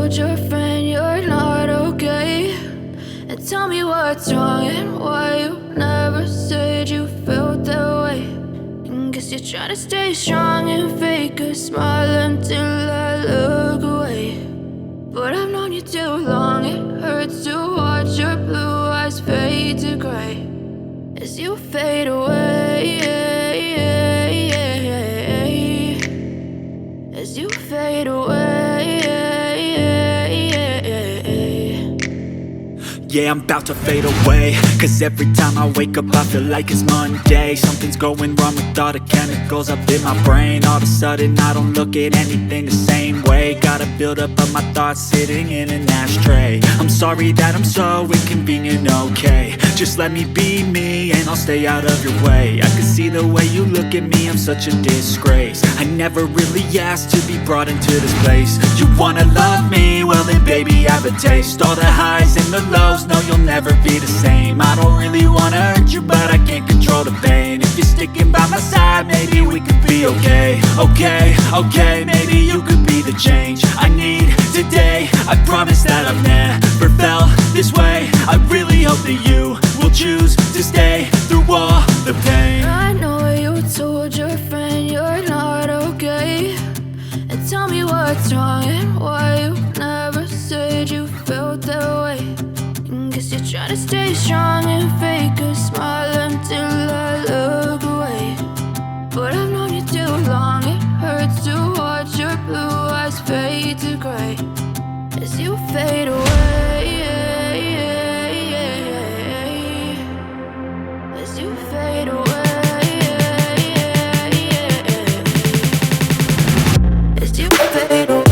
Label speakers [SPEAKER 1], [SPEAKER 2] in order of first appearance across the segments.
[SPEAKER 1] told your friend you're not okay? And tell me what's wrong and why you never said you felt that way. And guess you're trying to stay strong and fake a smile until I look away. But I've known you too long, it hurts to watch your blue eyes fade to gray as you fade away, as you fade away.
[SPEAKER 2] Yeah, I'm about to fade away, cause every time I wake up I feel like it's Monday. Something's going wrong with all the chemicals up in my brain. All of a sudden I don't look at anything the same way. Gotta build up of my thoughts sitting in an ashtray. I'm sorry that I'm so inconvenient, okay? Just let me be me and I'll stay out of your way. I can see the way you look at me, I'm such a disgrace. I never really asked to be brought into this place. You wanna love me? Well then baby have a taste. All the highs and the lows, no you'll never be the same. I don't really wanna hurt you but I can't control the pain. If you're sticking by my side maybe we could be okay. Okay, maybe you could be the change I need today. I promise that I've never felt this way. I really hope that you will choose to stay through all the pain.
[SPEAKER 1] I know you told your friend you're not okay. And tell me what's wrong and why you never said you felt that way. And guess you're trying to stay strong and fake a smile until I look away. But I've known you too long, it hurts to watch your blue eyes fade to gray as you fade away, as you fade away, as you fade away.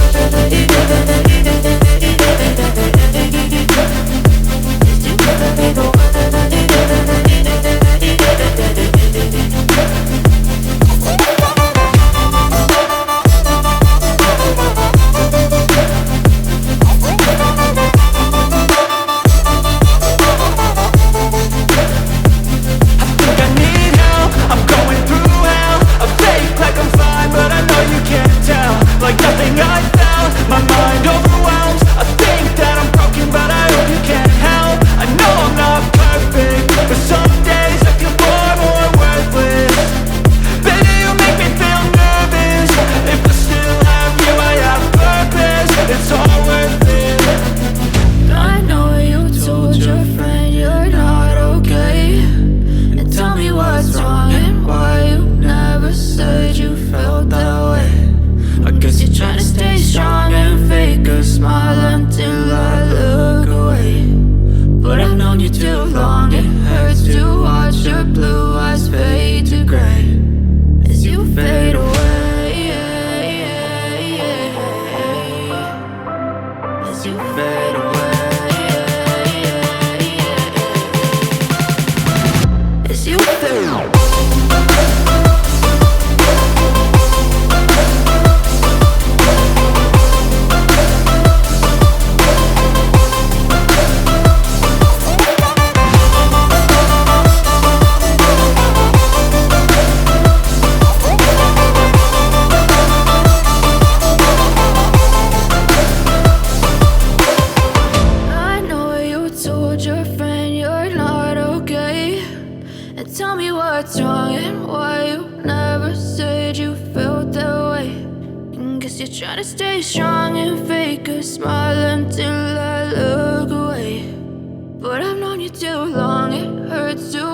[SPEAKER 2] Like nothing I felt, my mind overwhelms. I think that I'm broken, but I hope you can't help. I know I'm not perfect, but some days I feel far more worthless. Baby, you make me feel nervous. If I still have you, I have purpose. It's all worth it.
[SPEAKER 1] I know you told your friend you're not okay. And tell me what's wrong and why you never said you felt that way. I guess you're trying to stay strong and fake a smile until I look away. But I've known you too long, it hurts to watch your blue eyes fade to gray as you fade away, as you fade away, as you fade away. Your friend you're not okay. And tell me what's wrong and why you never said you felt that way. And guess you're trying to stay strong and fake a smile until I look away. But I've known you too long, it hurts to